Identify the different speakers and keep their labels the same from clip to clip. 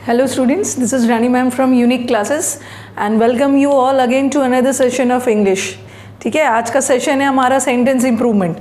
Speaker 1: Hello students, this is Rani ma'am from Unique Classes and welcome you all again to another session of English. ठीक है, आज का session है हमारा sentence improvement.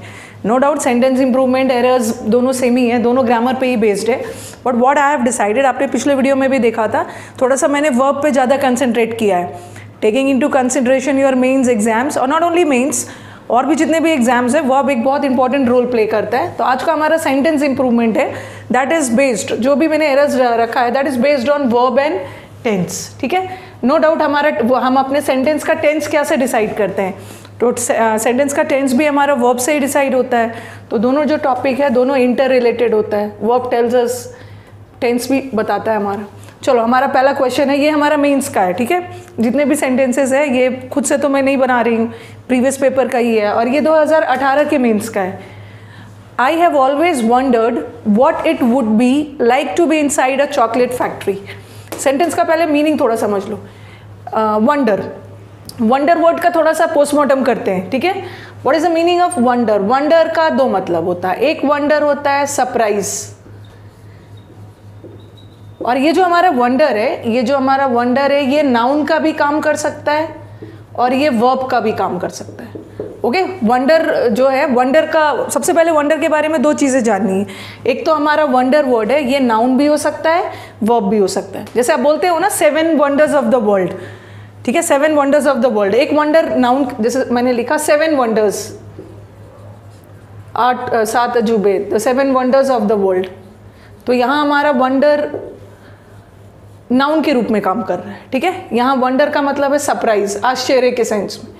Speaker 1: No doubt sentence improvement errors दोनों same ही है, दोनों ग्रामर पे ही बेस्ड है. But what I have decided, आपने पिछले वीडियो में भी देखा था, थोड़ा सा मैंने वर्ब पे ज़्यादा कंसंट्रेट किया है. Taking into consideration your mains exams और नॉट ओनली मेंस, और भी जितने भी एग्जाम्स हैं वर्ब एक बहुत इंपॉर्टेंट रोल प्ले करता है. तो आज का हमारा सेंटेंस इंप्रूवमेंट है, दैट इज बेस्ड, जो भी मैंने एरर्स रखा है that is based on verb and tense. ठीक है, नो डाउट हम अपने सेंटेंस का टेंस क्या से डिसाइड करते हैं, तो सेंटेंस का टेंस भी हमारा वर्ब से ही डिसाइड होता है. तो दोनों जो टॉपिक है दोनों इंटर रिलेटेड होता है. वर्ब टेल्स अस, टेंस भी बताता है हमारा. चलो, हमारा पहला क्वेश्चन है, ये हमारा मेंस का है. ठीक है, जितने भी सेंटेंसेस है ये खुद से तो मैं नहीं बना रही हूँ, प्रीवियस पेपर का ही है, और ये 2018 के मेंस का है. I have always wondered what it would be like to be inside a chocolate factory. Sentence का पहले मीनिंग थोड़ा समझ लो. वंडर, वंडर वर्ड का थोड़ा सा पोस्टमार्टम करते हैं. ठीक है, what is the meaning of wonder. Wonder का दो मतलब होता है. एक वंडर होता है सरप्राइज, और ये जो हमारा वंडर है, ये नाउन का भी काम कर सकता है और ये वर्ब का भी काम कर सकता है. ओके, वंडर जो है, वंडर का सबसे पहले वंडर के बारे में दो चीज़ें जाननी है. एक तो हमारा वंडर वर्ड है, ये नाउन भी हो सकता है, वर्ब भी हो सकता है. जैसे आप बोलते हो ना 7 वंडर्स ऑफ द वर्ल्ड. ठीक है, 7 वंडर्स ऑफ द वर्ल्ड. एक वंडर नाउन, जैसे मैंने लिखा 7 वंडर्स, 7 अजूबे, the 7 wonders of the world. तो यहाँ हमारा वंडर नाउन के रूप में काम कर रहा है. ठीक है, यहाँ वंडर का मतलब है सरप्राइज, आश्चर्य के सेंस में.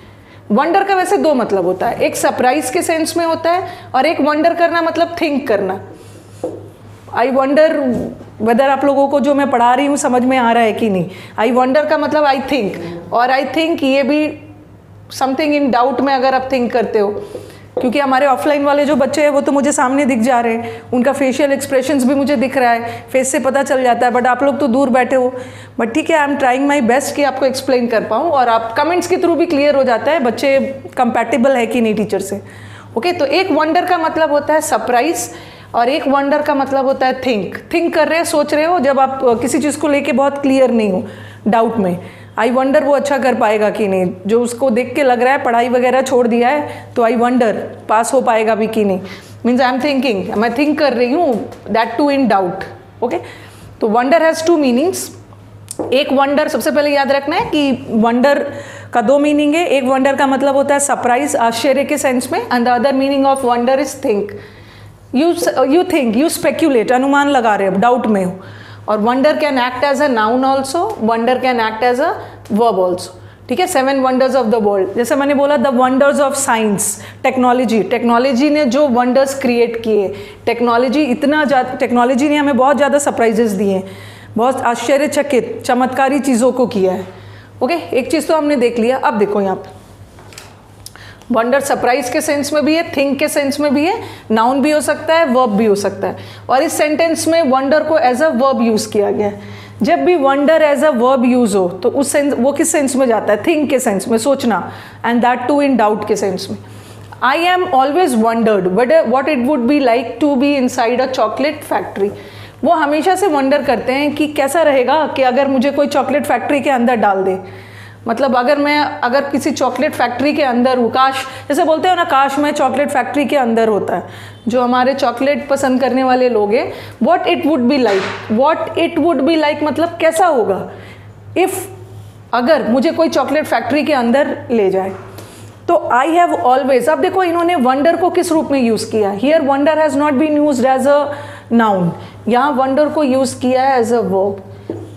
Speaker 1: वंडर का वैसे दो मतलब होता है, एक सरप्राइज के सेंस में होता है और एक वंडर करना मतलब थिंक करना. आई वंडर वेदर आप लोगों को जो मैं पढ़ा रही हूँ समझ में आ रहा है कि नहीं. आई वंडर का मतलब आई थिंक, और आई थिंक ये भी समथिंग इन डाउट में अगर आप थिंक करते हो, क्योंकि हमारे ऑफलाइन वाले जो बच्चे हैं वो तो मुझे सामने दिख जा रहे हैं, उनका फेशियल एक्सप्रेशंस भी मुझे दिख रहा है, फेस से पता चल जाता है. बट आप लोग तो दूर बैठे हो. बट ठीक है, I am trying my best कि आपको एक्सप्लेन कर पाऊँ, और आप कमेंट्स के थ्रू भी क्लियर हो जाता है बच्चे कंपैटिबल है कि नहीं टीचर से. ओके, तो एक वंडर का मतलब होता है सरप्राइज और एक वंडर का मतलब होता है थिंक. थिंक कर रहे हैं, सोच रहे हो, जब आप किसी चीज़ को लेके बहुत क्लियर नहीं हो, डाउट में. आई वंडर वो अच्छा कर पाएगा कि नहीं, जो उसको देख के लग रहा है पढ़ाई वगैरह छोड़ दिया है, तो आई वंडर पास हो पाएगा भी कि नहीं. मीन्स आई एम थिंकिंग, मैं थिंक कर रही हूँ, that too in doubt. Okay, तो वंडर हैज़ 2 मीनिंग्स. एक वंडर, सबसे पहले याद रखना है कि वंडर का 2 मीनिंग है. एक वंडर का मतलब होता है सरप्राइज, आश्चर्य के सेंस में, and the other meaning of wonder is think. You think, you speculate, अनुमान लगा रहे हो, डाउट में हो. और wonder can act as a noun also, wonder can act as a verb also. ठीक है, 7 वंडर्स ऑफ द वर्ल्ड, जैसे मैंने बोला the wonders of science, technology. Technology ने जो वंडर्स क्रिएट किए, टेक्नोलॉजी ने हमें बहुत ज़्यादा सरप्राइजेस दिए, बहुत आश्चर्यचकित चमत्कारी चीज़ों को किया है. ओके, एक चीज़ तो हमने देख लिया. अब देखो यहाँ पे वंडर सरप्राइज के सेंस में भी है, थिंक के सेंस में भी है, नाउन भी हो सकता है, वर्ब भी हो सकता है. और इस सेंटेंस में वंडर को एज अ वर्ब यूज़ किया गया है. जब भी wonder as a verb use हो तो उस सेंस, वो किस सेंस में जाता है, थिंक के सेंस में, सोचना, and that too in doubt के सेंस में. I am always wondered what it would be like to be inside a chocolate factory. वो हमेशा से वंडर करते हैं कि कैसा रहेगा कि अगर मुझे कोई चॉकलेट फैक्ट्री के अंदर डाल दे. मतलब अगर किसी चॉकलेट फैक्ट्री के अंदर हूँ, काश, जैसे बोलते हो ना, काश मैं चॉकलेट फैक्ट्री के अंदर होता है. जो हमारे चॉकलेट पसंद करने वाले लोग हैं, what it would be like, what it would be like मतलब कैसा होगा इफ़, अगर मुझे कोई चॉकलेट फैक्ट्री के अंदर ले जाए. तो आई हैव ऑलवेज, अब देखो इन्होंने वंडर को किस रूप में यूज़ किया. Here wonder has not been used as a noun, यहाँ वंडर को यूज़ किया है एज अ वर्ब.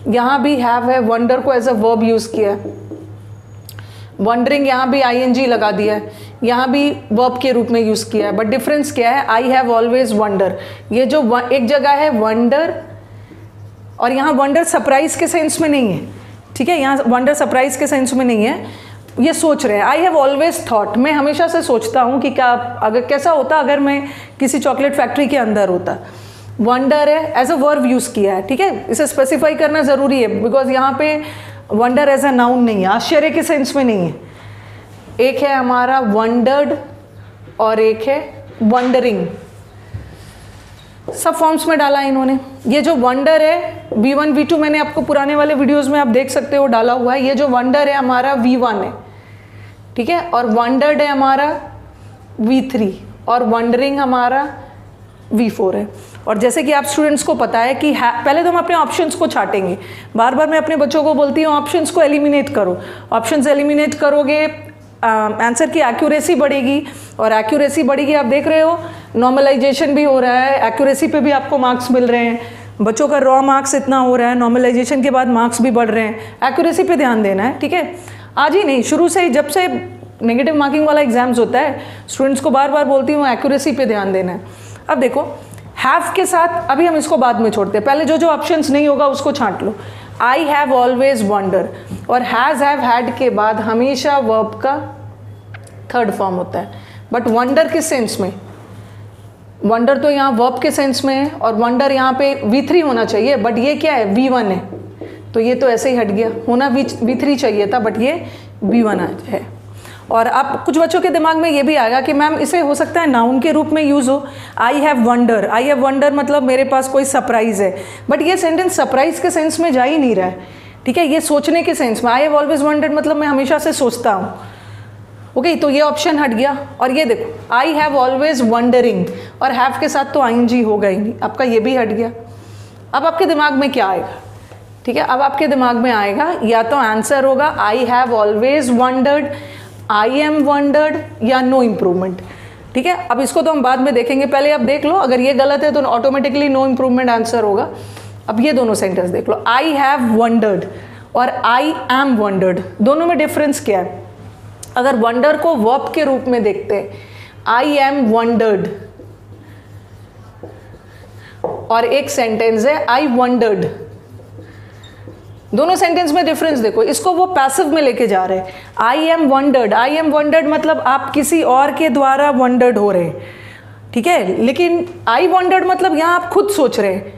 Speaker 1: यहाँ भी हैव है, वंडर को एज अ वर्ब यूज़ किया है. वंडरिंग यहाँ भी ING लगा दिया है, यहाँ भी वर्ब के रूप में यूज़ किया है. बट डिफरेंस क्या है, आई हैव ऑलवेज वंडर, ये जो एक जगह है वंडर, और यहाँ वंडर सरप्राइज के सेंस में नहीं है. ठीक है, यहाँ वंडर सरप्राइज के सेंस में नहीं है, ये सोच रहे हैं. आई हैव ऑलवेज थॉट, मैं हमेशा से सोचता हूँ कि क्या, अगर कैसा होता अगर मैं किसी चॉकलेट फैक्ट्री के अंदर होता. वंडर है, एज अ वर्ब यूज़ किया है. ठीक है, इसे स्पेसिफाई करना ज़रूरी है, बिकॉज यहाँ पे वंडर एज अ नाउन नहीं है, आश्चर्य के सेंस में नहीं है. एक है हमारा वंडर्ड और एक है वंडरिंग. सब फॉर्म्स में डाला है इन्होंने। ये जो वंडर है V1 V2 मैंने आपको पुराने वाले वीडियोस में आप देख सकते हो डाला हुआ है। ये जो वंडर है हमारा V1 है, ठीक है, और वंडर्ड है हमारा V3 और वंडरिंग हमारा V4 है। और जैसे कि आप स्टूडेंट्स को पता है कि पहले तो हम अपने ऑप्शंस को छाटेंगे। बार बार मैं अपने बच्चों को बोलती हूँ ऑप्शंस को एलिमिनेट करो। ऑप्शंस एलिमिनेट करोगे आंसर की एक्यूरेसी बढ़ेगी, और एक्यूरेसी बढ़ेगी। आप देख रहे हो नॉर्मलाइजेशन भी हो रहा है, एक्यूरेसी पे भी आपको मार्क्स मिल रहे हैं। बच्चों का रॉ मार्क्स इतना हो रहा है, नॉर्मलाइजेशन के बाद मार्क्स भी बढ़ रहे हैं। एक्यूरेसी पे ध्यान देना है, ठीक है। आज ही नहीं, शुरू से ही, जब से नेगेटिव मार्किंग वाला एग्जाम्स होता है स्टूडेंट्स को बार बार बोलती हूँ एक्यूरेसी पे ध्यान देना है। अब देखो हैव के साथ अभी हम इसको बाद में छोड़ते हैं, पहले जो जो ऑप्शंस नहीं होगा उसको छांट लो। आई हैव ऑलवेज वंडर और हैज़ हैव हैड के बाद हमेशा वर्ब का थर्ड फॉर्म होता है। बट वंडर किस सेंस में? वंडर तो यहाँ वर्ब के सेंस में है और वंडर यहाँ पे V3 होना चाहिए, बट ये क्या है V1 है, तो ये तो ऐसे ही हट गया। होना V3 चाहिए था, बट ये V1 है। और अब कुछ बच्चों के दिमाग में ये भी आएगा कि मैम इसे हो सकता है नाउन के रूप में यूज़ हो। आई हैव वंडर मतलब मेरे पास कोई सरप्राइज़ है, बट ये सेंटेंस सरप्राइज के सेंस में जा ही नहीं रहा है, ठीक है, ये सोचने के सेंस में। आई हैव ऑलवेज वंडर्ड मतलब मैं हमेशा से सोचता हूँ, ओके, तो ये ऑप्शन हट गया। और ये देखो आई हैव ऑलवेज वंडरिंग और हैव के साथ तो ING होगा ही नहीं, आपका ये भी हट गया। अब आपके दिमाग में क्या आएगा? ठीक है, अब आपके दिमाग में आएगा या तो आंसर होगा I have always wondered, I am wondered या नो इम्प्रूवमेंट, ठीक है। अब इसको तो हम बाद में देखेंगे, पहले आप देख लो, अगर ये गलत है तो ऑटोमेटिकली नो इम्प्रूवमेंट आंसर होगा। अब ये दोनों सेंटेंस देख लो, आई हैव वंडर्ड और आई एम वंडर्ड, दोनों में डिफरेंस क्या है? अगर वंडर को वर्ब के रूप में देखते हैं, आई एम वंडर्ड, और एक सेंटेंस है आई वंडर्ड, दोनों सेंटेंस में डिफरेंस देखो। इसको वो पैसिव में लेके जा रहे हैं, आई एम वंडर्ड मतलब आप किसी और के द्वारा वंडर्ड हो रहे हैं, ठीक है, लेकिन आई वंडर्ड मतलब यहाँ आप खुद सोच रहे हैं,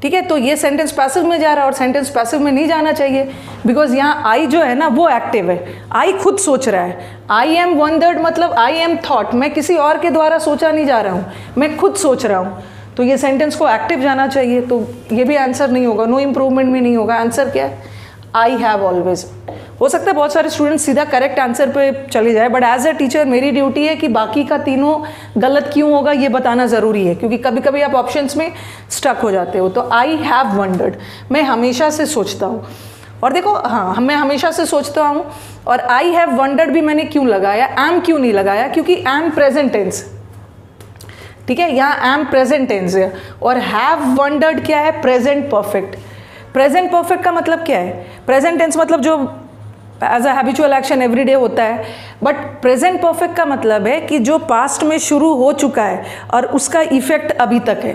Speaker 1: ठीक है। तो ये सेंटेंस पैसिव में जा रहा है और सेंटेंस पैसिव में नहीं जाना चाहिए, बिकॉज यहाँ आई जो है ना वो एक्टिव है, आई खुद सोच रहा है। आई एम वंडर्ड मतलब आई एम थॉट, मैं किसी और के द्वारा सोचा नहीं जा रहा हूँ, मैं खुद सोच रहा हूँ, तो ये सेंटेंस को एक्टिव जाना चाहिए, तो ये भी आंसर नहीं होगा, नो इम्प्रूवमेंट में नहीं होगा। आंसर क्या है? I have always. हो सकता है बहुत सारे स्टूडेंट्स सीधा करेक्ट आंसर पे चले जाए, बट एज अ टीचर मेरी ड्यूटी है कि बाकी का तीनों गलत क्यों होगा ये बताना ज़रूरी है, क्योंकि कभी कभी आप ऑप्शंस में स्टक हो जाते हो। तो आई हैव वंडर्ड, मैं हमेशा से सोचता हूँ, और देखो हाँ मैं हमेशा से सोचता हूँ, और आई हैव वंडर्ड भी मैंने क्यों लगाया, एम क्यों नहीं लगाया, क्योंकि एम प्रेजेंट टेंस, ठीक है, यहाँ एम प्रेजेंट टेंस है, और हैव वंडर्ड क्या है? Present perfect. प्रेजेंट परफेक्ट का मतलब क्या है? प्रेजेंट टेंस मतलब जो as a habitual action everyday होता है, बट प्रेजेंट परफेक्ट का मतलब है कि जो पास्ट में शुरू हो चुका है और उसका इफेक्ट अभी तक है,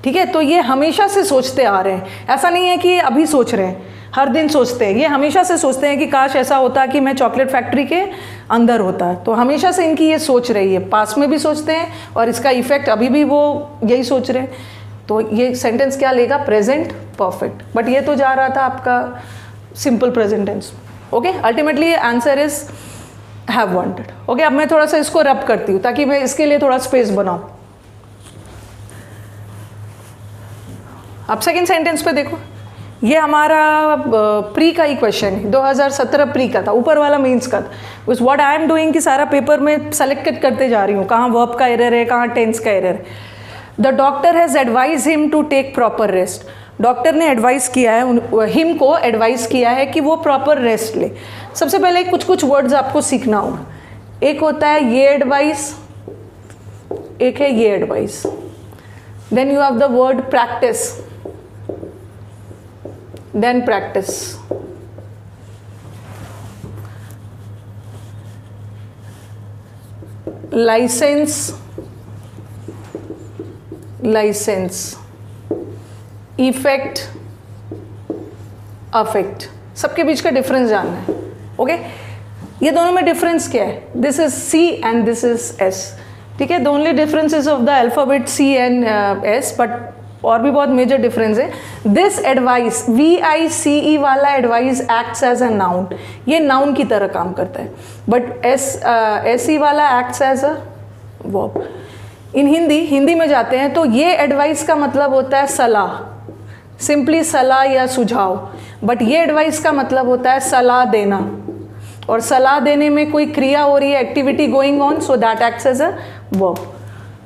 Speaker 1: ठीक है। तो ये हमेशा से सोचते आ रहे हैं, ऐसा नहीं है कि ये अभी सोच रहे हैं, हर दिन सोचते हैं, ये हमेशा से सोचते हैं कि काश ऐसा होता कि मैं चॉकलेट फैक्ट्री के अंदर होता। तो हमेशा से इनकी ये सोच रही है, पास्ट में भी सोचते हैं और इसका इफेक्ट अभी भी वो यही सोच रहे हैं। तो ये सेंटेंस क्या लेगा? प्रेजेंट परफेक्ट, बट ये तो जा रहा था आपका simple present tense, okay. Ultimately answer is have wanted, okay. अब मैं थोड़ा सा इसको रब करती हूँ ताकि मैं इसके लिए थोड़ा स्पेस बनाऊँ। अब सेकेंड सेंटेंस पे देखो, ये हमारा प्री का ही क्वेश्चन है, 2017 प्री का था, ऊपर वाला मेंस का था। उस व्हाट आई एम डूइंग कि सारा पेपर में सेलेक्टेड करते जा रही हूँ, कहाँ वर्ब का एरर है, कहाँ टेंस का एरर है। The doctor has advise him to take proper rest, doctor ने एडवाइस किया है, हिम को एडवाइस किया है कि वो प्रॉपर रेस्ट ले। सबसे पहले कुछ कुछ वर्ड्स आपको सीखना होगा। एक होता है ये एडवाइस, एक है ये advice, then you have the word practice, then practice, license, effect, affect, सबके बीच का डिफरेंस जानना है, ओके। ये दोनों में डिफरेंस क्या है? This is C and this is S, ठीक है। The only differences of the alphabet C and S, but और भी बहुत मेजर डिफरेंस है। दिस एडवाइस, VICE वाला advice acts as a noun, ये नाउन की तरह काम करता है, बट SE वाला acts as a verb. In Hindi में जाते हैं तो ये एडवाइस का मतलब होता है सलाह, सिंपली सलाह या सुझाव, बट ये एडवाइस का मतलब होता है सलाह देना, और सलाह देने में कोई क्रिया हो रही है, activity going on, so that acts as a verb.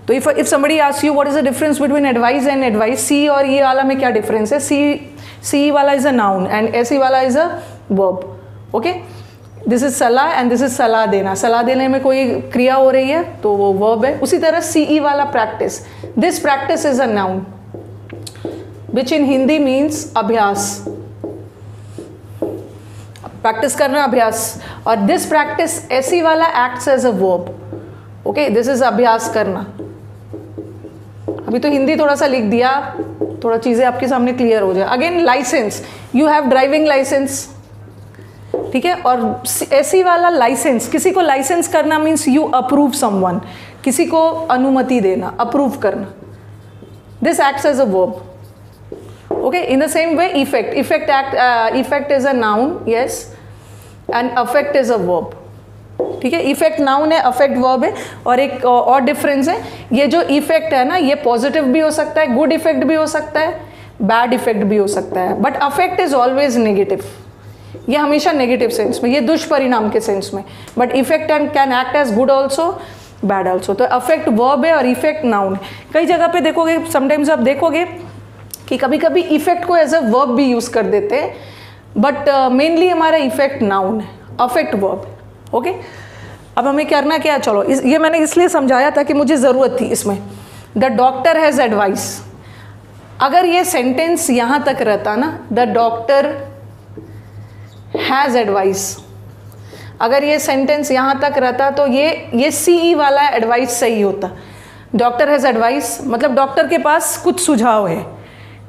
Speaker 1: तो if somebody asks you what is the difference between advice and advise, C और ये वाला में क्या डिफरेंस है, सी वाला is a noun and S वाला is a verb. Okay, this is सलाह एंड दिस इज सलाह देना, सलाह देने में कोई क्रिया हो रही है तो वो वर्ब है। उसी तरह सीई वाला practice, this practice is a noun which in Hindi means अभ्यास, प्रैक्टिस करना, अभ्यास, और दिस प्रैक्टिस ऐसी वाला acts as a verb. Okay, this is अभ्यास करना। अभी तो हिंदी थोड़ा सा लिख दिया, थोड़ा चीजें आपके सामने क्लियर हो जाए। Again licence, you have driving licence, ठीक है, और ऐसी वाला लाइसेंस, किसी को लाइसेंस करना मीन्स यू अप्रूव समवन, किसी को अनुमति देना, अप्रूव करना, this acts as a verb. Okay, in the same way effect is a noun, yes, and affect is a verb, ठीक है, इफेक्ट नाउन है, अफेक्ट वर्ब है। और एक और डिफरेंस है, ये जो इफेक्ट है ना, ये पॉजिटिव भी हो सकता है, गुड इफेक्ट भी हो सकता है, बैड इफेक्ट भी हो सकता है, but affect is always negative, ये हमेशा नेगेटिव सेंस में, ये दुष्परिणाम के सेंस में, but effect and can act as good also, bad also. तो अफेक्ट वर्ब है और इफेक्ट नाउन है। कई जगह पे देखोगे, समटाइम्स आप देखोगे कि कभी कभी इफेक्ट को एज अ वर्ब भी यूज कर देते हैं, बट मेनली हमारा इफेक्ट नाउन है, अफेक्ट वर्ब। ओके, अब हमें करना क्या, चलो ये मैंने इसलिए समझाया था कि मुझे ज़रूरत थी इसमें। द डॉक्टर हैज़ एडवाइस, अगर ये सेंटेंस यहाँ तक रहता ना, द डॉक्टर हैज़ एडवाइस, अगर ये सेंटेंस यहाँ तक रहता तो ये सीई वाला एडवाइस सही होता। डॉक्टर हैज़ एडवाइस मतलब डॉक्टर के पास कुछ सुझाव है,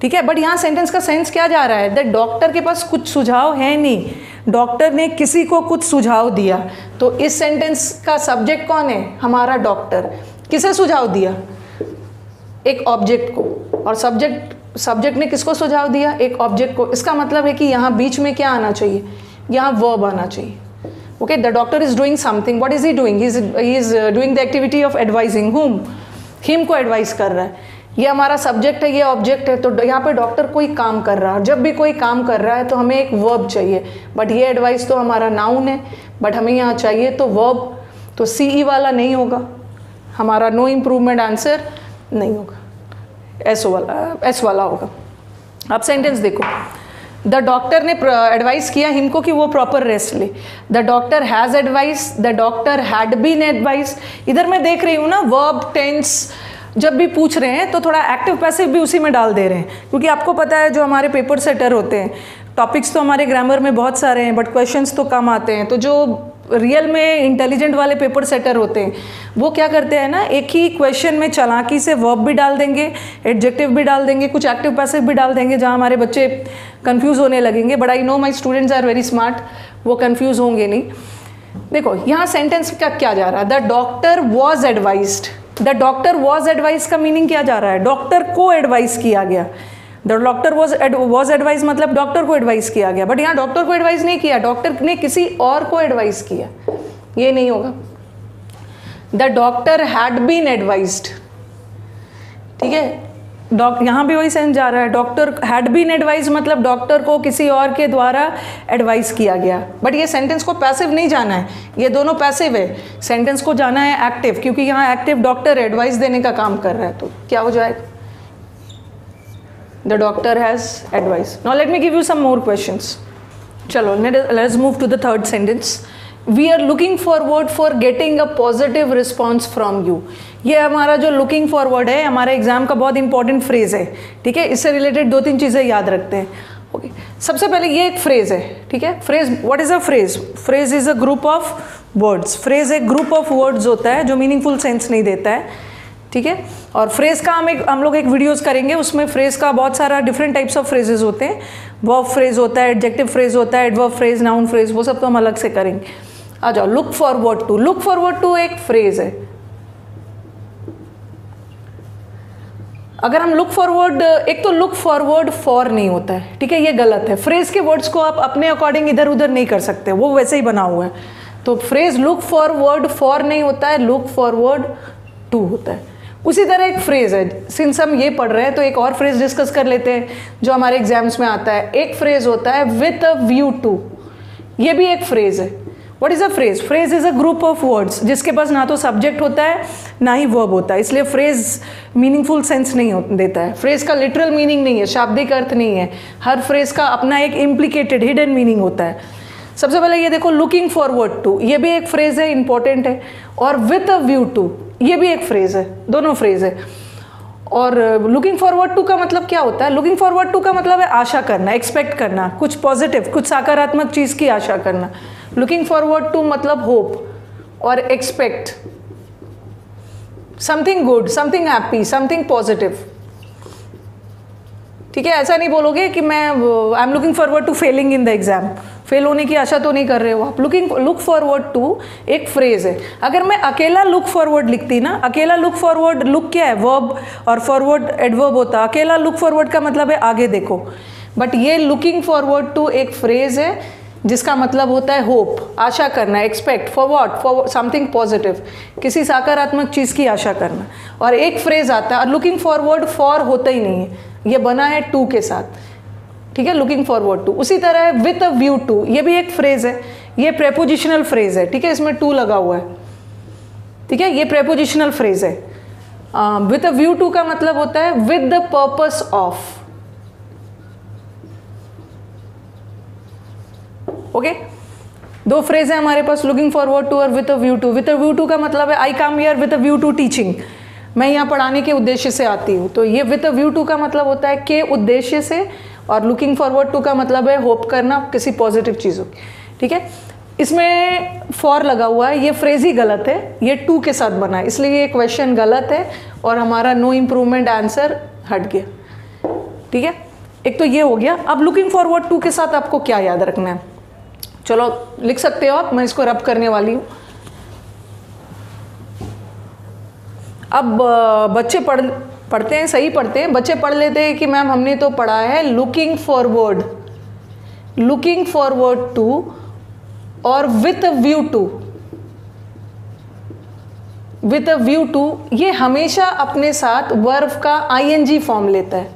Speaker 1: ठीक है, बट यहाँ सेंटेंस का सेंस क्या जा रहा है, द डॉक्टर के पास कुछ सुझाव है नहीं, डॉक्टर ने किसी को कुछ सुझाव दिया। तो इस सेंटेंस का सब्जेक्ट कौन है, हमारा डॉक्टर। किसे सुझाव दिया, एक ऑब्जेक्ट को, और सब्जेक्ट ने किसको सुझाव दिया, एक ऑब्जेक्ट को। इसका मतलब है कि यहाँ बीच में क्या आना चाहिए, यहाँ वर्ब आना चाहिए। Okay, the doctor is doing something, what is he doing, he is doing the activity of advising हुम, हिम को एडवाइस कर रहा है। ये हमारा सब्जेक्ट है, ये ऑब्जेक्ट है, तो यहाँ पे डॉक्टर कोई काम कर रहा है। जब भी कोई काम कर रहा है तो हमें एक वर्ब चाहिए, बट ये एडवाइस तो हमारा नाउन है, बट हमें यहाँ चाहिए तो वर्ब, तो सीई वाला नहीं होगा, हमारा नो इम्प्रूवमेंट आंसर नहीं होगा, एस वाला होगा। अब सेंटेंस देखो, द डॉक्टर ने एडवाइस किया हिम को कि वो प्रॉपर रेस्ट ले। The doctor has advice, the doctor had been advice. इधर मैं देख रही हूँ ना, वर्ब टेंस जब भी पूछ रहे हैं तो थोड़ा एक्टिव पैसिव भी उसी में डाल दे रहे हैं, क्योंकि आपको पता है जो हमारे पेपर सेटर होते हैं, टॉपिक्स तो हमारे ग्रामर में बहुत सारे हैं, बट क्वेश्चंस तो कम आते हैं। तो जो रियल में इंटेलिजेंट वाले पेपर सेटर होते हैं वो क्या करते हैं ना, एक ही क्वेश्चन में चालाकी से वर्ब भी डाल देंगे, एडजेक्टिव भी डाल देंगे, कुछ एक्टिव पैसिव भी डाल देंगे, जहाँ हमारे बच्चे कंफ्यूज होने लगेंगे। But I know my students are very smart, वो कंफ्यूज होंगे नहीं। देखो यहाँ सेंटेंस का क्या जा रहा है, the doctor was advised. The doctor was advice का मीनिंग क्या जा रहा है, डॉक्टर को एडवाइस किया गया। द डॉक्टर वॉज एडवाइस मतलब डॉक्टर को एडवाइस किया गया, बट यहाँ डॉक्टर को एडवाइस नहीं किया, डॉक्टर ने किसी और को एडवाइस किया, ये नहीं होगा। The doctor had been advised, ठीक है, यहाँ भी वही सेंस जा रहा है, डॉक्टर हैड बीन एडवाइज मतलब डॉक्टर को किसी और के द्वारा एडवाइस किया गया। बट ये सेंटेंस को पैसिव नहीं जाना है, ये दोनों पैसिव है, सेंटेंस को जाना है एक्टिव, क्योंकि यहाँ एक्टिव डॉक्टर एडवाइस देने का काम कर रहा है। तो क्या हो जाएगा, the doctor has advice. Now let me give you some more questions. चलो let's move to the third sentence. We are looking forward for getting a positive response from you. ये हमारा जो लुकिंग फॉरवर्ड है, हमारे exam का बहुत important phrase है, ठीक है। इससे रिलेटेड 2-3 चीज़ें याद रखते हैं। ओके, सबसे पहले ये एक फ्रेज है, ठीक है। Phrase, what is a phrase? Phrase is a group of words. Phrase एक ग्रुप ऑफ वर्ड्स होता है जो मीनिंगफुल सेंस नहीं देता है, ठीक है। और फ्रेज का हम लोग एक वीडियोस करेंगे, उसमें फ्रेज का बहुत सारा डिफरेंट टाइप्स ऑफ फ्रेजेस होते हैं। वर्ब फ्रेज होता है, एडजेक्टिव फ्रेज होता है, एडवर्ब फ्रेज, नाउन फ्रेज, वो सब तो हम अलग से करेंगे। आ जाओ, look forward to. Look forward to एक फ्रेज है। अगर हम लुक फॉरवर्ड, एक तो लुक फॉरवर्ड फॉर नहीं होता है, ठीक है, ये गलत है। फ्रेज के वर्ड्स को आप अपने अकॉर्डिंग इधर उधर नहीं कर सकते, वो वैसे ही बना हुआ है। तो फ्रेज लुक फॉरवर्ड फॉर नहीं होता है, लुक फॉरवर्ड टू होता है। उसी तरह एक फ्रेज है, सिंस हम ये पढ़ रहे हैं तो एक और फ्रेज डिस्कस कर लेते हैं जो हमारे एग्जाम्स में आता है। एक फ्रेज होता है विथ अ व्यू टू, ये भी एक फ्रेज है। What is a phrase? Phrase is a group of words जिसके पास ना तो सब्जेक्ट होता है ना ही वर्ब होता है, इसलिए फ्रेज मीनिंगफुल सेंस नहीं देता है। फ्रेज का लिटरल मीनिंग नहीं है, शाब्दिक अर्थ नहीं है, हर फ्रेज का अपना एक इम्प्लीकेटेड हिडन मीनिंग होता है। सबसे पहले ये देखो, लुकिंग फॉरवर्ड टू, ये भी एक फ्रेज है, इंपॉर्टेंट है। और विथ अ व्यू टू, ये भी एक फ्रेज है, दोनों फ्रेज है। और लुकिंग फॉरवर्ड टू का मतलब क्या होता है? लुकिंग फॉरवर्ड टू का मतलब है आशा करना, एक्सपेक्ट करना, कुछ पॉजिटिव, कुछ सकारात्मक चीज की आशा करना। लुकिंग फॉरवर्ड टू मतलब होप और expect something good, something happy, something positive. ठीक है, ऐसा नहीं बोलोगे कि मैं I am looking forward to failing in the exam, fail होने की आशा तो नहीं कर रहे हो आप। लुक फॉरवर्ड टू एक फ्रेज है। अगर मैं अकेला लुक फॉरवर्ड लिखती ना, अकेला लुक फॉरवर्ड, लुक क्या है? वर्ब, और फॉरवर्ड एडवर्ब होता। अकेला लुक फॉरवर्ड का मतलब है आगे देखो, बट ये लुकिंग फॉरवर्ड टू एक फ्रेज है जिसका मतलब होता है होप, आशा करना, expect, for what? For something positive, किसी सकारात्मक चीज की आशा करना। और एक फ्रेज आता है, और लुकिंग फॉरवर्ड फॉर होता ही नहीं है, ये बना है टू के साथ। ठीक है, लुकिंग फॉरवर्ड टू। उसी तरह विथ अ व्यू टू, ये भी एक फ्रेज है, ये प्रेपोजिशनल फ्रेज है। ठीक है, इसमें टू लगा हुआ है। ठीक है, ये प्रेपोजिशनल फ्रेज है। विथ अ व्यू टू का मतलब होता है with the purpose of. Okay, दो फ्रेज है हमारे पास, लुकिंग फॉरवर्ड टू और with a view to. With a view to का मतलब है I come here with a view to teaching, मैं यहाँ पढ़ाने के उद्देश्य से आती हूँ। तो ये विथ अ व्यू टू का मतलब होता है के उद्देश्य से, और लुकिंग फॉरवर्ड टू का मतलब है होप करना किसी पॉजिटिव चीज़ों की। ठीक है, इसमें फॉर लगा हुआ है, ये फ्रेज ही गलत है, ये टू के साथ बना है, इसलिए ये क्वेश्चन गलत है और हमारा नो इम्प्रूवमेंट आंसर हट गया। ठीक है, एक तो ये हो गया। अब लुकिंग फॉरवर्ड टू के साथ आपको क्या याद रखना है? चलो लिख सकते हो आप, मैं इसको रब करने वाली हूँ। अब बच्चे पढ़ते हैं, सही पढ़ते हैं, बच्चे पढ़ लेते हैं कि मैम हमने तो पढ़ा है लुकिंग फॉरवर्ड टू और with view to. With a view to ये हमेशा अपने साथ वर्ब का आईएनजी फॉर्म लेता है।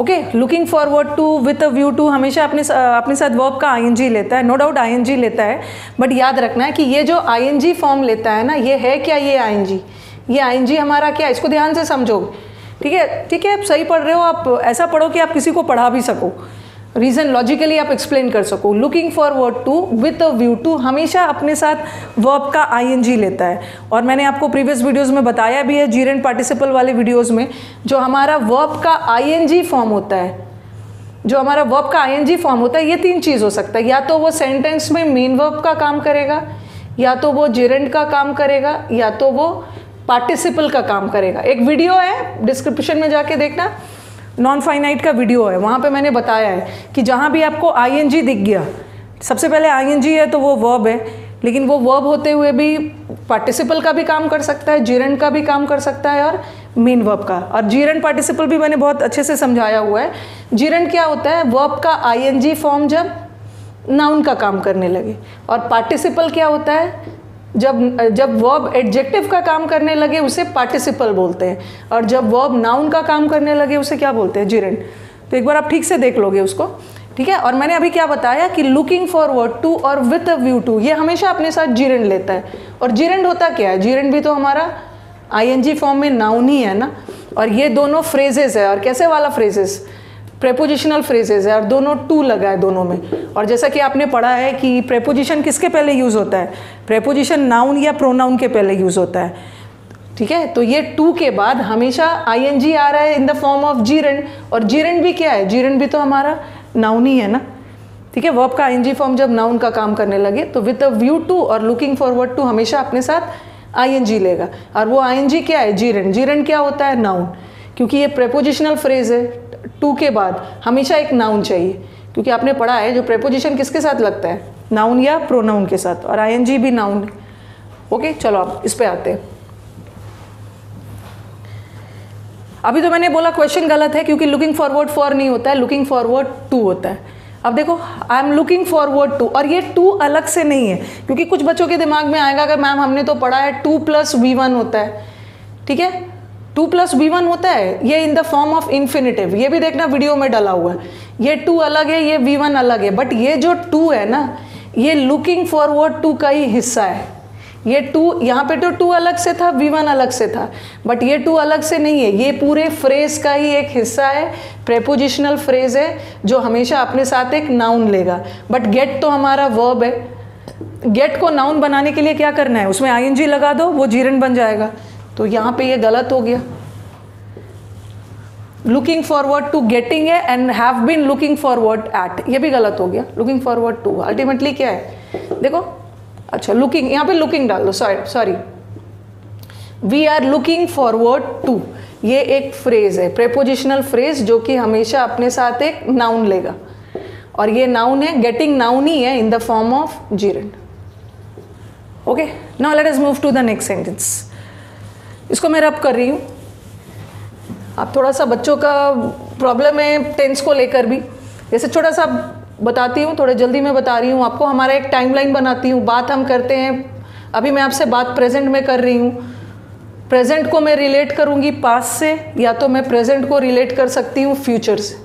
Speaker 1: Okay, looking forward to with a view to हमेशा अपने साथ वर्ब का आईएनजी लेता है, नो डाउट आईएनजी लेता है, बट याद रखना है कि ये जो आईएनजी फॉर्म लेता है ना, ये है क्या? ये आईएनजी, ये आईएनजी हमारा क्या? इसको ध्यान से समझोगे। ठीक है, ठीक है, आप सही पढ़ रहे हो, आप ऐसा पढ़ो कि आप किसी को पढ़ा भी सको, रीज़न लॉजिकली आप एक्सप्लेन कर सको। Looking forward to with a view to हमेशा अपने साथ वर्ब का आईएनजी लेता है। और मैंने आपको प्रीवियस वीडियोस में बताया भी है, जीरेंट पार्टिसिपल वाले वीडियोस में, जो हमारा वर्ब का आईएनजी फॉर्म होता है, जो हमारा वर्ब का आईएनजी फॉर्म होता है, ये तीन चीज़ हो सकता है। या तो वो सेंटेंस में मेन वर्ब का काम करेगा, या तो वो जीरेंट का काम करेगा, या तो वो पार्टिसिपल का काम करेगा। एक वीडियो है, डिस्क्रिप्शन में जाके देखना, नॉन फाइनाइट का वीडियो है, वहाँ पे मैंने बताया है कि जहाँ भी आपको आईएनजी दिख गया, सबसे पहले आईएनजी है तो वो वर्ब है, लेकिन वो वर्ब होते हुए भी पार्टिसिपल का भी काम कर सकता है, जीरेंट का भी काम कर सकता है, और मेन वर्ब का। और जीरेंट पार्टिसिपल भी मैंने बहुत अच्छे से समझाया हुआ है। जीरेंट क्या होता है? वर्ब का आईएनजी फॉर्म जब नाउन का काम करने लगे। और पार्टिसिपल क्या होता है? जब वर्ब एडजेक्टिव का काम करने लगे उसे पार्टिसिपल बोलते हैं, और जब वर्ब नाउन का काम करने लगे उसे क्या बोलते हैं? जीरेंट। तो एक बार आप ठीक से देख लोगे उसको। ठीक है, और मैंने अभी क्या बताया कि लुकिंग फॉरवर्ड टू और विथ अ व्यू टू ये हमेशा अपने साथ जीरेंट लेता है। और जीरेंट होता क्या है? जीरेंट भी तो हमारा आईएनजी फॉर्म में नाउन ही है ना। और ये दोनों फ्रेजेस है, और कैसे वाला फ्रेजेस? प्रेपोजिशनल फ्रेजेस है, और दोनों टू लगा है दोनों में। और जैसा कि आपने पढ़ा है कि प्रेपोजिशन किसके पहले यूज़ होता है? प्रेपोजिशन नाउन या प्रोनाउन के पहले यूज़ होता है। ठीक है, तो ये टू के बाद हमेशा आईएनजी आ रहा है इन द फॉर्म ऑफ जीरेंट। और जीरेंट भी क्या है? जीरेंट भी तो हमारा नाउन ही है ना। ठीक है, वर्ब का आईएनजी फॉर्म जब नाउन का काम करने लगे तो विद अ व्यू टू और लुकिंग फॉरवर्ड टू हमेशा अपने साथ आईएनजी लेगा। और वो आईएनजी क्या है? जीरेंट। जीरेंट क्या होता है? नाउन। क्योंकि ये प्रेपोजिशनल फ्रेज है, टू के बाद हमेशा एक नाउन चाहिए, क्योंकि आपने पढ़ा है जो प्रेपोजिशन किसके साथ लगता है? नाउन या प्रोनाउन के साथ, और आईएनजी भी नाउन है। ओके, चलो आप इस पे आते हैं। अभी तो मैंने बोला क्वेश्चन गलत है, क्योंकि लुकिंग फॉरवर्ड फॉर नहीं होता है, लुकिंग फॉरवर्ड टू होता है। अब देखो, I am looking forward to, और ये टू अलग से नहीं है, क्योंकि कुछ बच्चों के दिमाग में आएगा कि मैम हमने तो पढ़ा है 2 + V1 होता है। ठीक है, 2 + V1 होता है, ये इन द फॉर्म ऑफ इन्फिनेटिव, ये भी देखना वीडियो में डाला हुआ है, ये 2 अलग है, ये V1 अलग है, बट ये जो 2 है ना, ये लुकिंग फॉरवर्ड टू का ही हिस्सा है। ये 2 यहाँ पे तो 2 अलग से था, V1 अलग से था, बट ये 2 अलग से नहीं है, ये पूरे फ्रेज का ही एक हिस्सा है, प्रेपोजिशनल फ्रेज है जो हमेशा अपने साथ एक नाउन लेगा। बट गेट तो हमारा वर्ब है, गेट को नाउन बनाने के लिए क्या करना है, उसमें आईएनजी लगा दो, वो जीरंड बन जाएगा। तो यहाँ पे ये गलत हो गया, लुकिंग फॉरवर्ड टू गेटिंग है and have been looking forward at, ये भी गलत हो गया, लुकिंग फॉरवर्ड टू अल्टीमेटली क्या है, देखो अच्छा लुकिंग, यहाँ पे लुकिंग डाल दो, sorry we are looking forward to, ये एक फ्रेज है, प्रेपोजिशनल फ्रेज जो कि हमेशा अपने साथ एक नाउन लेगा, और ये नाउन है, गेटिंग नाउन ही है in the form of gerund. Okay, now let us move to the next sentence. इसको मैं रब कर रही हूँ, अब थोड़ा सा बच्चों का प्रॉब्लम है टेंस को लेकर भी, जैसे छोटा सा बताती हूँ, थोड़े जल्दी में बता रही हूँ आपको, हमारा एक टाइमलाइन बनाती हूँ, बात हम करते हैं, अभी मैं आपसे बात प्रेजेंट में कर रही हूँ, प्रेजेंट को मैं रिलेट करूँगी पास्ट से, या तो मैं प्रेजेंट को रिलेट कर सकती हूँ फ्यूचर से।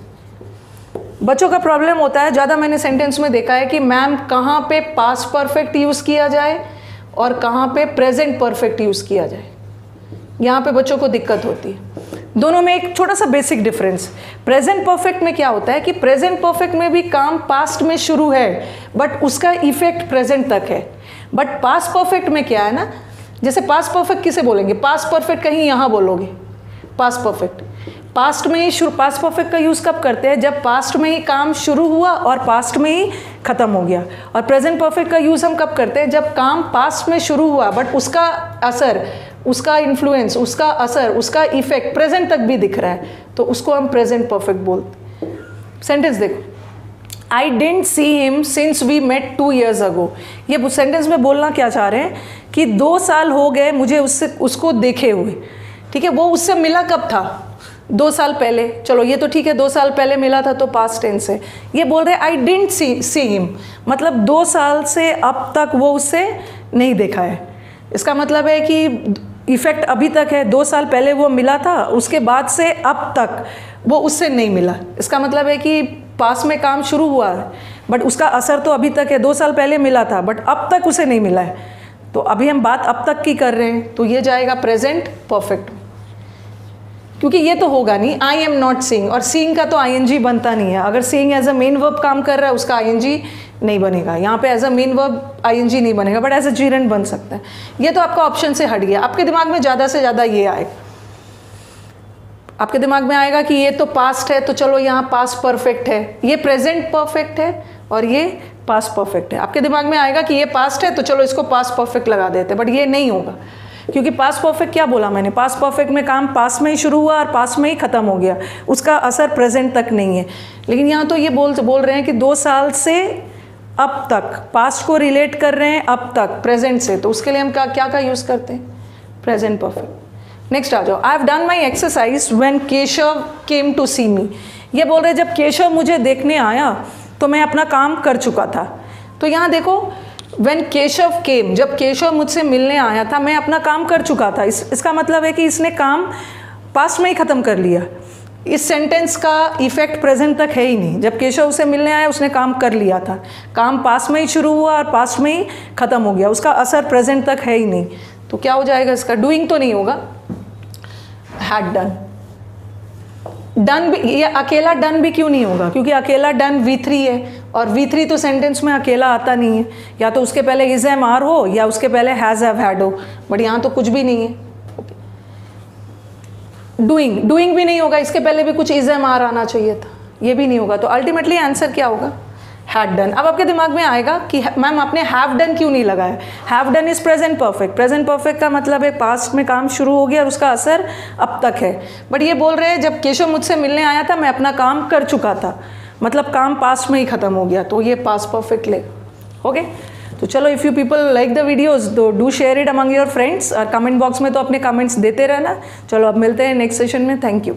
Speaker 1: बच्चों का प्रॉब्लम होता है, ज़्यादा मैंने सेंटेंस में देखा है कि मैम कहाँ पे पास्ट परफेक्ट यूज़ किया जाए और कहाँ पे प्रेजेंट परफेक्ट यूज़ किया जाए, यहाँ पे बच्चों को दिक्कत होती है। दोनों में एक छोटा सा बेसिक डिफरेंस, प्रेजेंट परफेक्ट में क्या होता है कि प्रेजेंट परफेक्ट में भी काम पास्ट में शुरू है बट उसका इफेक्ट प्रेजेंट तक है, बट पास्ट परफेक्ट में क्या है ना, जैसे पास्ट परफेक्ट किसे बोलेंगे, पास्ट परफेक्ट कहीं यहाँ बोलोगे, पास्ट परफेक्ट पास्ट में ही शुरू, पास्ट परफेक्ट का यूज़ कब करते हैं, जब पास्ट में ही काम शुरू हुआ और पास्ट में ही ख़त्म हो गया। और प्रेजेंट परफेक्ट का यूज़ हम कब करते हैं, जब काम पास्ट में शुरू हुआ बट उसका असर, उसका इन्फ्लुएंस, उसका असर, उसका इफेक्ट प्रेजेंट तक भी दिख रहा है, तो उसको हम प्रेजेंट परफेक्ट बोलते हैं। सेंटेंस देखो, I didn't see him since we met 2 years ago। ये सेंटेंस में बोलना क्या चाह रहे हैं कि 2 साल हो गए मुझे उसको देखे हुए, ठीक है, वो उससे मिला कब था, 2 साल पहले, चलो ये तो ठीक है, 2 साल पहले मिला था तो पास्ट टेंस है। ये बोल रहे आई डिडंट सी हिम, मतलब 2 साल से अब तक वो उससे नहीं देखा है। इसका मतलब है कि इफेक्ट अभी तक है, 2 साल पहले वो मिला था, उसके बाद से अब तक वो उससे नहीं मिला। इसका मतलब है कि पास में काम शुरू हुआ है बट उसका असर तो अभी तक है, 2 साल पहले मिला था बट अब तक उसे नहीं मिला है, तो अभी हम बात अब तक की कर रहे हैं, तो ये जाएगा प्रेजेंट परफेक्ट, क्योंकि ये तो होगा नहीं, आई एम नॉट सीइंग, और सीइंग का तो आईएनजी बनता नहीं है। अगर seeing as a main verb काम कर रहा है उसका आईएनजी नहीं बनेगा, यहाँ पे as a main verb I N G नहीं बनेगा, बट एज अ जीरंड बन सकता है। ये तो आपका ऑप्शन से हट गया, आपके दिमाग में ज़्यादा से ज़्यादा ये आएगा, आपके दिमाग में आएगा कि ये तो पास्ट है तो चलो यहाँ पास्ट परफेक्ट है, ये प्रेजेंट परफेक्ट है और ये पास्ट परफेक्ट है। आपके दिमाग में आएगा कि ये पास्ट है तो चलो इसको पास्ट परफेक्ट लगा देते, बट ये नहीं होगा, क्योंकि पास्ट परफेक्ट क्या बोला मैंने, पास्ट परफेक्ट में काम पास्ट में ही शुरू हुआ और पास्ट में ही ख़त्म हो गया, उसका असर प्रेजेंट तक नहीं है। लेकिन यहाँ तो ये बोल रहे हैं कि 2 साल से अब तक, पास्ट को रिलेट कर रहे हैं अब तक प्रेजेंट से, तो उसके लिए हम क्या का यूज़ करते हैं, प्रेजेंट परफेक्ट। नेक्स्ट आ जाओ, I have done my exercise when Keshav came to see me. ये बोल रहे जब केशव मुझे देखने आया तो मैं अपना काम कर चुका था। तो यहाँ देखो, व्हेन केशव केम, जब केशव मुझसे मिलने आया था मैं अपना काम कर चुका था, इसका मतलब है कि इसने काम पास्ट में ही ख़त्म कर लिया। इस सेंटेंस का इफेक्ट प्रेजेंट तक है ही नहीं, जब केशव उसे मिलने आया उसने काम कर लिया था, काम पास्ट में ही शुरू हुआ और पास्ट में ही ख़त्म हो गया, उसका असर प्रेजेंट तक है ही नहीं। तो क्या हो जाएगा इसका, डूइंग तो नहीं होगा, हैड डन। डन भी, ये अकेला डन भी क्यों नहीं होगा, क्योंकि अकेला डन V3 है और V3 तो सेंटेंस में अकेला आता नहीं है, या तो उसके पहले इज एम आर हो या उसके पहले हैज़ हैव हैड हो, बट यहाँ तो कुछ भी नहीं है। डूइंग भी नहीं होगा, इसके पहले भी कुछ इज एम आर आना चाहिए था, ये भी नहीं होगा, तो अल्टीमेटली आंसर क्या होगा, हैड डन। अब आपके दिमाग में आएगा कि मैम आपने हैव डन क्यों नहीं लगाया। Have done is present perfect, present perfect का मतलब है पास्ट में काम शुरू हो गया और उसका असर अब तक है, बट ये बोल रहे हैं जब केशव मुझसे मिलने आया था मैं अपना काम कर चुका था, मतलब काम पास्ट में ही ख़त्म हो गया, तो ये पास्ट परफेक्ट ले। ओके, तो चलो, if you people like the videos तो do share it among your friends, और कमेंट बॉक्स में तो अपने कमेंट्स देते रहना। चलो अब मिलते हैं नेक्स्ट सेशन में, थैंक यू।